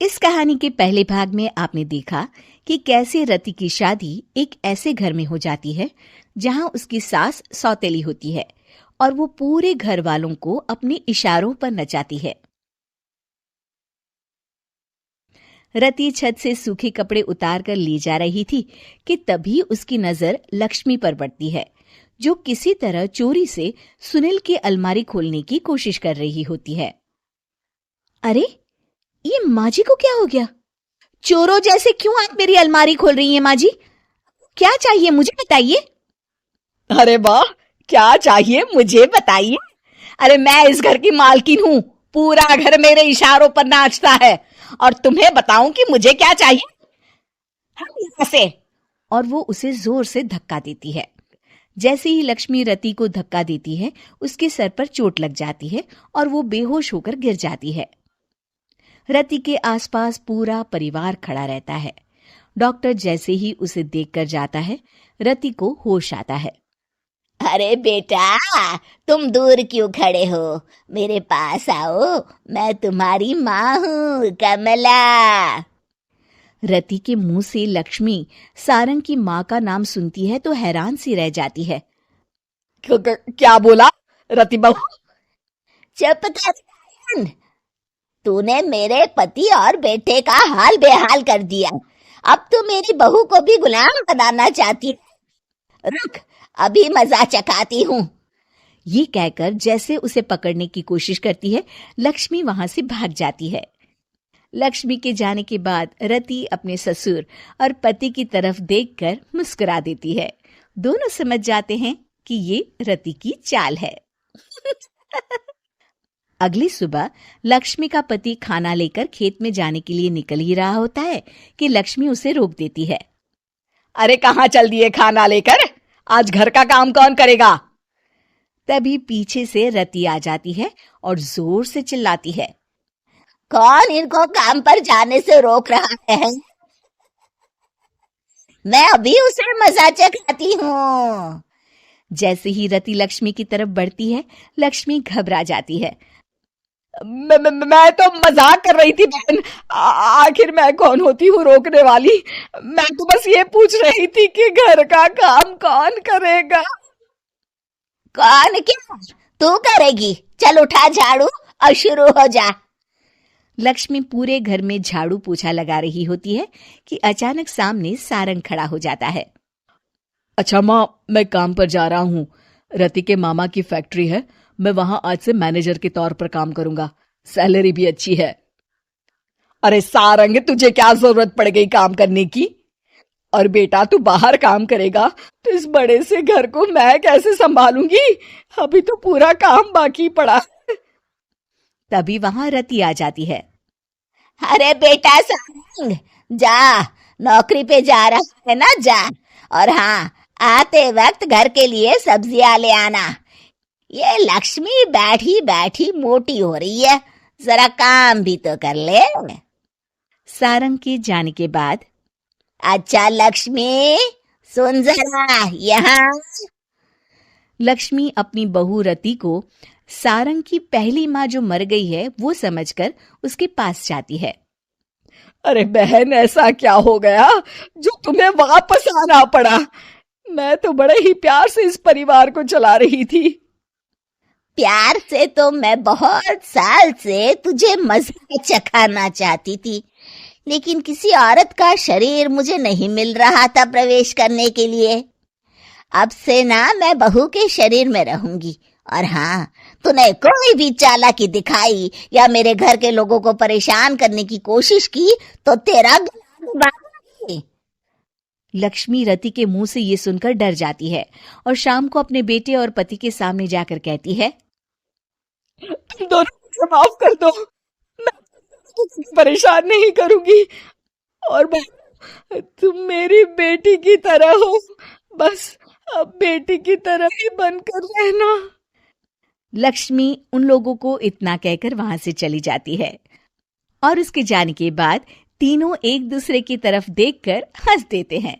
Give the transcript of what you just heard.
इस कहानी के पहले भाग में आपने देखा कि कैसे रति की शादी एक ऐसे घर में हो जाती है जहां उसकी सास सौतेली होती है और वो पूरे घर वालों को अपने इशारों पर नचाती है। रति छत से सूखे कपड़े उतार कर ले जा रही थी कि तभी उसकी नजर लक्ष्मी पर पड़ती है, जो किसी तरह चोरी से सुनील की अलमारी खोलने की कोशिश कर रही होती है। अरे, ये माँ जी को क्या हो गया? चोरों जैसे क्यों आप मेरी अलमारी खोल रही हैं माँ जी? क्या चाहिए मुझे बताइए। अरे वाह, क्या चाहिए मुझे बताइए। अरे मैं इस घर की मालकिन हूँ, पूरा घर मेरे इशारों पर नाचता है और तुम्हें बताऊं कि मुझे क्या चाहिए। यहाँ से। और वो उसे जोर से धक्का देती है। जैसे ही लक्ष्मी रति को धक्का देती है, उसके सर पर चोट लग जाती है और वो बेहोश होकर गिर जाती है। रति के आसपास पूरा परिवार खड़ा रहता है। डॉक्टर जैसे ही उसे देखकर जाता है, रति को होश आता है। अरे बेटा, तुम दूर क्यों खड़े हो? मेरे पास आओ, मैं तुम्हारी माँ हूँ, कमला। रति के मुंह से लक्ष्मी सारंग की माँ का नाम सुनती है तो हैरान सी रह जाती है। क्या बोला रति बहू? चुप कर। तूने मेरे पति और बेटे का हाल बेहाल कर दिया। अब तू मेरी बहू को भी गुलाम बनाना चाहती है। रुक, अभी मजा चखाती हूँ। ये कहकर जैसे उसे पकड़ने की कोशिश करती है, लक्ष्मी वहां से भाग जाती है। लक्ष्मी के जाने के बाद रति अपने ससुर और पति की तरफ देखकर मुस्कुरा देती है। दोनों समझ जाते हैं कि ये रति की चाल है। अगली सुबह लक्ष्मी का पति खाना लेकर खेत में जाने के लिए निकल ही रहा होता है कि लक्ष्मी उसे रोक देती है। अरे कहाँ चल दिए खाना लेकर? आज घर का काम कौन करेगा? तभी पीछे से रति आ जाती है और जोर से चिल्लाती है। कौन इनको काम पर जाने से रोक रहा है? मैं अभी उसे मजा चखाती हूँ। जैसे ही रति लक्ष्मी की तरफ बढ़ती है, लक्ष्मी घबरा जाती है। मैं तो मजाक कर रही थी बहन। आखिर मैं कौन होती हूँ रोकने वाली? मैं तो बस ये पूछ रही थी कि घर का काम कौन करेगा? कौन क्या? तू करेगी। चल उठा झाड़ू और शुरू हो जा। लक्ष्मी पूरे घर में झाड़ू पोछा लगा रही होती है कि अचानक सामने सारंग खड़ा हो जाता है। अच्छा माँ, मैं काम पर जा रहा हूँ। रति के मामा की फैक्ट्री है, मैं वहां आज से मैनेजर के तौर पर काम करूंगा। सैलरी भी अच्छी है। अरे सारंग, तुझे क्या जरूरत पड़ गई काम करने की? और बेटा तू बाहर काम करेगा तो इस बड़े से घर को मैं कैसे संभालूंगी? अभी तो पूरा काम बाकी पड़ा। तभी वहां रति आ जाती है। अरे बेटा सारंग, जा, नौकरी पे जा रहा है ना, जा। और हाँ, आते वक्त घर के लिए सब्जियां ले आना। ये लक्ष्मी बैठी बैठी मोटी हो रही है, जरा काम भी तो कर ले। सारंग के जाने के बाद, अच्छा लक्ष्मी, सुन जरा यहाँ। लक्ष्मी अपनी बहू रति को सारंग की पहली माँ जो मर गई है वो समझकर उसके पास जाती है। अरे बहन, ऐसा क्या हो गया जो तुम्हें वापस आना पड़ा? मैं तो बड़े ही प्यार से इस परिवार को चला रही थी। प्यार से तो मैं बहुत साल से तुझे मजे चखाना चाहती थी, लेकिन किसी औरत का शरीर मुझे नहीं मिल रहा था प्रवेश करने के लिए। अब से ना मैं बहू के शरीर में रहूंगी। और हाँ, तूने कोई भी चालाकी दिखाई या मेरे घर के लोगों को परेशान करने की कोशिश की तो तेरा लक्ष्मी रति के मुंह से ये सुनकर डर जाती है और शाम को अपने बेटे और पति के सामने जाकर कहती है, तुम दोनों मुझे माफ कर दो, मैं परेशान नहीं करूंगी। और तुम मेरी बेटी की तरह हो, बस अब बेटी की तरह ही बनकर रहना। लक्ष्मी उन लोगों को इतना कहकर वहां से चली जाती है और उसके जाने के बाद तीनों एक दूसरे की तरफ देखकर हंस देते हैं।